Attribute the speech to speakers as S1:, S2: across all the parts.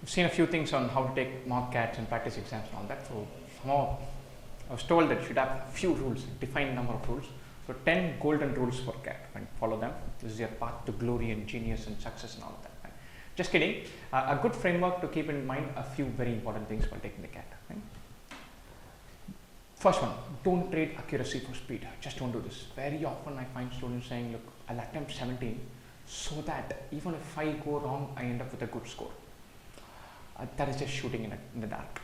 S1: I've seen a few things on how to take mock CATs and practice exams and all that. So somehow I was told that you should have a few rules, defined number of rules. So 10 golden rules for CAT, and follow them. This is your path to glory and genius and success and all of that. Right? Just kidding. A good framework to keep in mind a few very important things while taking the CAT. Right? First one, don't trade accuracy for speed. Just don't do this. Very often I find students saying, look, I'll attempt 17 so that even if I go wrong, I end up with a good score. That is just shooting in the dark.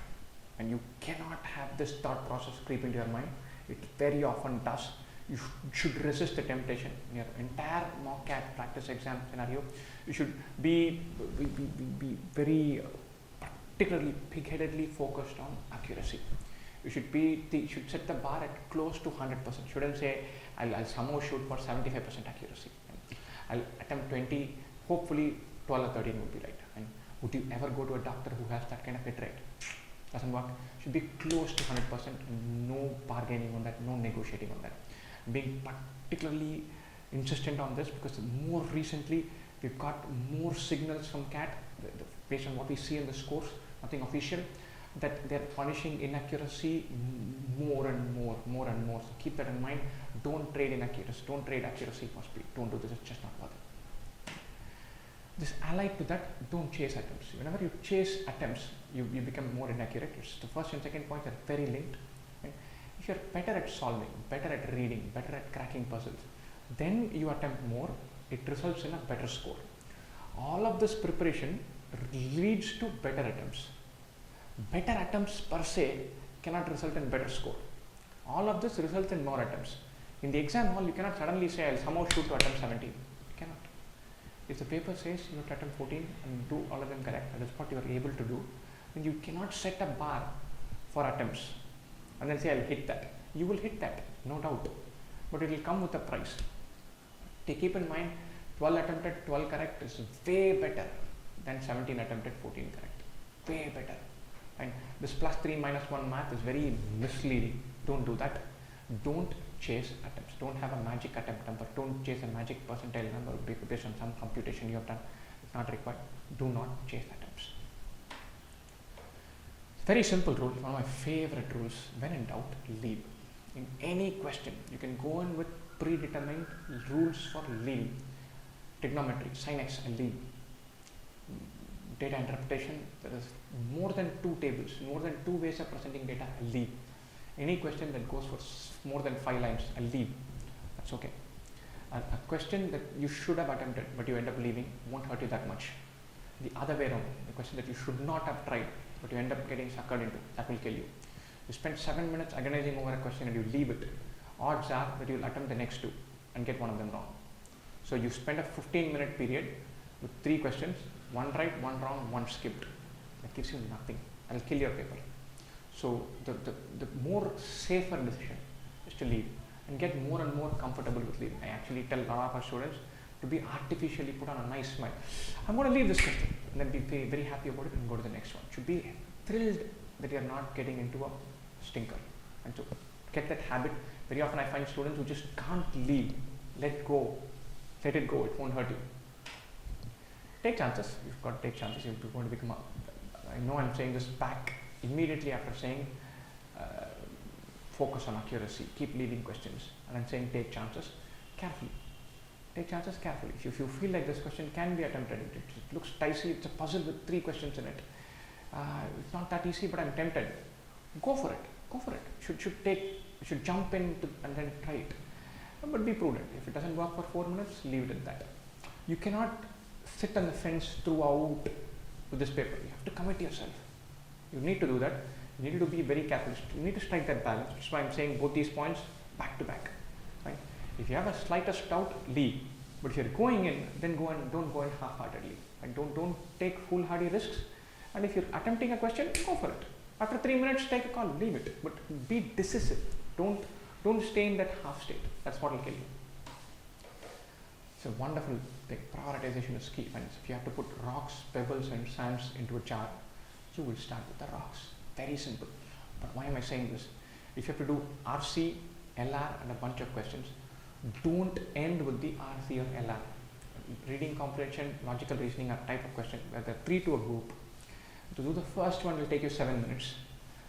S1: And you cannot have this thought process creep into your mind. It very often does. You should resist the temptation. In your entire mock CAT practice exam scenario, you should be very particularly pig-headedly focused on accuracy. You should set the bar at close to 100%. Shouldn't say I'll somehow shoot for 75% accuracy. I'll attempt 20. Hopefully 12 or 13 would be right. And would you ever go to a doctor who has that kind of hit rate? Doesn't work. Should be close to 100%. No bargaining on that. No negotiating on that. Being particularly insistent on this because more recently we've got more signals from CAT based on what we see in the scores, nothing official, that they're punishing inaccuracy more and more. So keep that in mind. Don't trade inaccuracy. Don't trade accuracy for speed. Don't do this. It's just not worth it. This allied to that, don't chase attempts. Whenever you chase attempts, you become more inaccurate. It's the first and second points are very linked. Right? If you're better at solving, better at reading, better at cracking puzzles, then you attempt more. It results in a better score. All of this preparation leads to better attempts. Better attempts per se cannot result in better score. All of this results in more attempts. In the exam hall, you cannot suddenly say, I'll somehow shoot to attempt 17. You cannot. If the paper says you have to attempt 14 and do all of them correct, that is what you are able to do, then you cannot set a bar for attempts and then say, I'll hit that. You will hit that, no doubt. But it will come with a price. Keep in mind, 12 attempted, 12 correct is way better than 17 attempted, 14 correct. Way better. And this +3 -1 math is very misleading. Don't do that. Don't chase attempts. Don't have a magic attempt number. Don't chase a magic percentile number based on some computation you have done. It's not required. Do not chase attempts. Very simple rule. One of my favorite rules. When in doubt, leave. In any question, you can go in with predetermined rules for leaving. Trigonometry, sin x, and leave. Data interpretation, there is more than 2 tables, more than 2 ways of presenting data, I'll leave. Any question that goes for more than 5 lines, I'll leave. That's okay. A question that you should have attempted but you end up leaving won't hurt you that much. The other way around, the question that you should not have tried but you end up getting suckered into, that will kill you. You spend 7 minutes agonizing over a question and you leave it. Odds are that you'll attempt the next 2 and get one of them wrong. So you spend a 15-minute period with 3 questions, 1 right, 1 wrong, 1 skipped. That gives you nothing. That'll kill your paper. So the more safer decision is to leave and get more and more comfortable with leaving. I actually tell a lot of our students to be artificially put on a nice smile. I'm going to leave this question and then be very happy about it and go to the next one. Should be thrilled that you're not getting into a stinker. And to get that habit, very often I find students who just can't leave. Let it go, it won't hurt you. Take chances. You've got to take chances. You're going to become I know I'm saying this back immediately after saying focus on accuracy, keep leaving questions, and I'm saying take chances carefully. Take chances carefully. If you feel like this question can be attempted, it looks dicey, it's a puzzle with 3 questions in it. It's not that easy, but I'm tempted. Go for it. Should jump in and then try it. But be prudent. If it doesn't work for 4 minutes, leave it at that. You cannot sit on the fence throughout with this paper. You have to commit yourself. You need to do that. You need to be very careful. You need to strike that balance. That's why I'm saying both these points back to back. Right? If you have a slightest doubt, leave. But if you're going in, then don't go in half-heartedly. And don't take foolhardy risks. And if you're attempting a question, go for it. After 3 minutes, take a call, leave it. But be decisive. Don't stay in that half state. That's what will kill you. It's a wonderful thing. Prioritization is key. And if you have to put rocks, pebbles, and sands into a jar, you will start with the rocks. Very simple. But why am I saying this? If you have to do RC, LR, and a bunch of questions, don't end with the RC or LR. Reading comprehension, logical reasoning are type of question where there are 3 to a group. To do the first one will take you 7 minutes.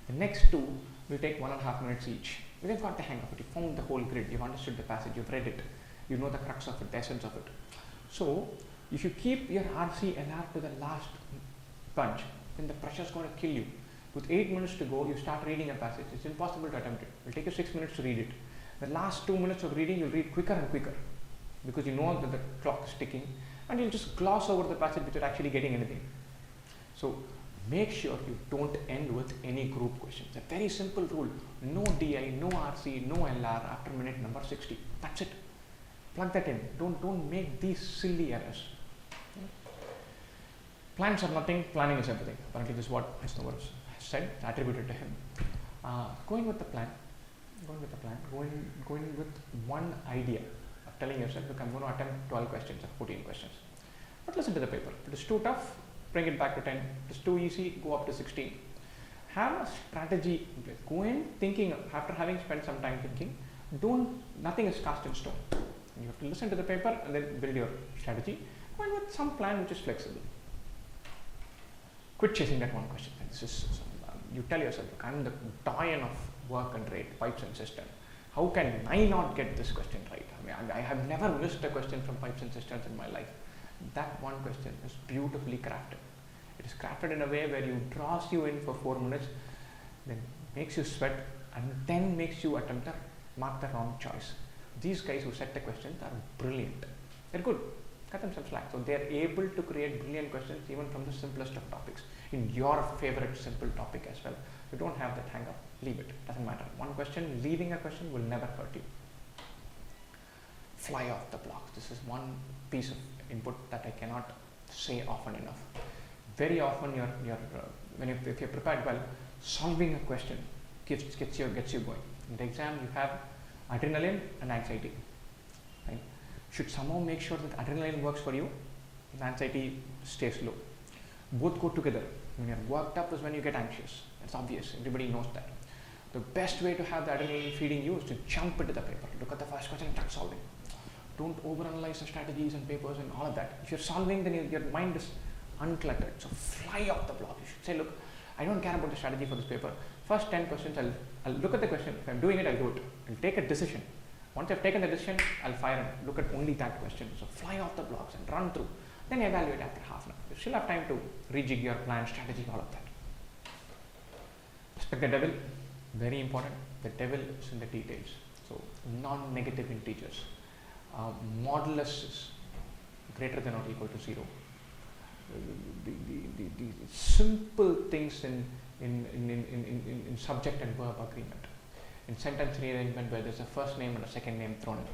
S1: The next two will take 1.5 minutes each. You've got the hang of it. You found the whole grid. You've understood the passage. You've read it. You know the crux of it, the essence of it. So if you keep your RC LR to the last bunch, then the pressure is going to kill you. With 8 minutes to go, you start reading a passage. It's impossible to attempt it. It will take you 6 minutes to read it. The last 2 minutes of reading, you'll read quicker and quicker because you know that the clock is ticking, and you'll just gloss over the passage without actually getting anything. So make sure you don't end with any group questions. A very simple rule: no DI, no RC, no LR after minute number 60. That's it. Plug that in. Don't make these silly errors. Plans are nothing, planning is everything. Apparently this is what Eisenhower has said, attributed to him. Going with the plan, going with one idea of telling yourself, look, I'm going to attempt 12 questions or 14 questions. But listen to the paper. If it is too tough, bring it back to 10. If it is too easy, go up to 16. Have a strategy in place. Go in thinking, after having spent some time thinking, nothing is cast in stone. You have to listen to the paper and then build your strategy. Go in with some plan which is flexible. Quit chasing that one question. This is you tell yourself, look, I'm the doyen of work and rate, pipes and systems. How can I not get this question right? I mean, I have never missed a question from pipes and systems in my life. That one question is beautifully crafted. It is crafted in a way where you draws you in for 4 minutes, then makes you sweat, and then makes you attempt to mark the wrong choice. These guys who set the questions are brilliant. They're good. Cut them some slack. So they're able to create brilliant questions even from the simplest of topics in your favorite simple topic as well. You don't have that hang up. Leave it. Doesn't matter. One question, leaving a question will never hurt you. Fly off the blocks. This is one piece of input that I cannot say often enough. Very often, if you're prepared well, solving a question gets you going. In the exam, you have adrenaline and anxiety. Right? Should somehow make sure that adrenaline works for you, and anxiety stays low. Both go together. When you're worked up is when you get anxious. It's obvious. Everybody knows that. The best way to have the adrenaline feeding you is to jump into the paper. Look at the first question and start solving. Don't overanalyze the strategies and papers and all of that. If you're solving, then your mind is uncluttered. So fly off the block. You should say, look, I don't care about the strategy for this paper. First 10 questions, I'll look at the question. If I'm doing it, I'll do it. I'll take a decision. Once I've taken the decision, I'll fire and look at only that question. So fly off the blocks and run through. Then evaluate after half an hour. You still have time to rejig your plan, strategy, all of that. Respect the devil. Very important. The devil is in the details. So non-negative integers. Modulus is greater than or equal to 0. The simple things in subject and verb agreement. In sentence rearrangement, where there's a first name and a second name thrown in.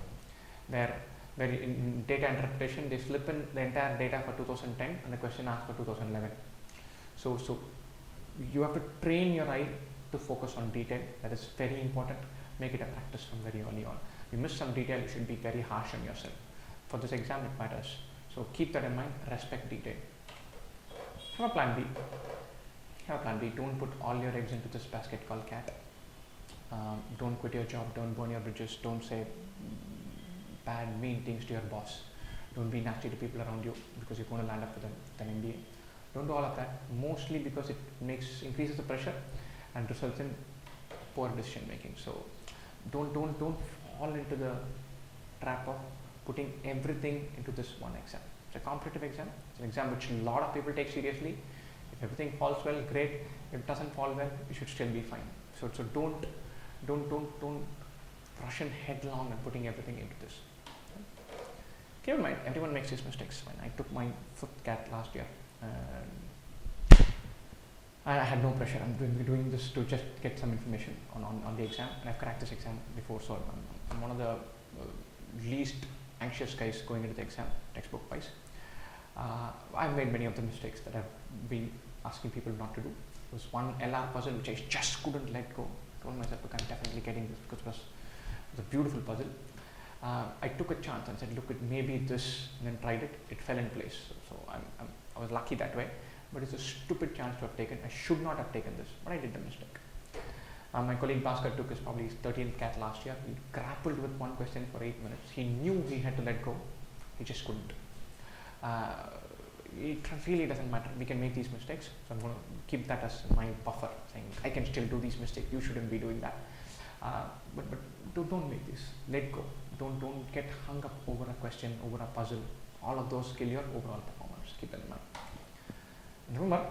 S1: Where in data interpretation, they slip in the entire data for 2010 and the question asks for 2011. So you have to train your eye to focus on detail. That is very important. Make it a practice from very early on. You miss some detail, you should be very harsh on yourself. For this exam, it matters. So keep that in mind. Respect detail. Have a plan B. Don't put all your eggs into this basket called cat. Don't quit your job. Don't burn your bridges. Don't say bad, mean things to your boss. Don't be nasty to people around you because you're going to land up with an MBA. Don't do all of that. Mostly because it increases the pressure and results in poor decision making. So don't fall into the trap of putting everything into this one exam. It's a competitive exam. It's an exam which a lot of people take seriously. If everything falls well, great. If it doesn't fall well, you should still be fine. So don't rush in headlong and putting everything into this. Keep in mind, everyone makes these mistakes. When I took my 5th CAT last year, I had no pressure. I'm doing this to just get some information on the exam, and I've cracked this exam before, so I'm one of the least anxious guys going into the exam, textbook wise. I've made many of the mistakes that I've been asking people not to do. There was one LR puzzle which I just couldn't let go. I told myself, look, I'm definitely getting this because it was a beautiful puzzle. I took a chance and said, look, it may be this, and then tried it. It fell in place. So I was lucky that way. But it's a stupid chance to have taken. I should not have taken this, but I did the mistake. My colleague Bhaskar took his probably 13th CAT last year. He grappled with one question for 8 minutes. He knew he had to let go. He just couldn't. it really doesn't matter. We can make these mistakes. So I'm going to keep that as my buffer, saying I can still do these mistakes. You shouldn't be doing that. But don't make this. Let go. Don't get hung up over a question, over a puzzle. All of those kill your overall performance. Keep that in mind. And remember,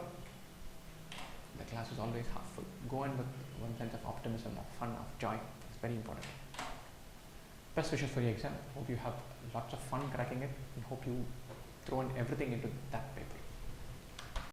S1: the class is always half full. Go in with one sense of optimism, of fun, of joy. It's very important. Best wishes for your exam. Hope you have lots of fun cracking it, and hope you throw in everything into that paper.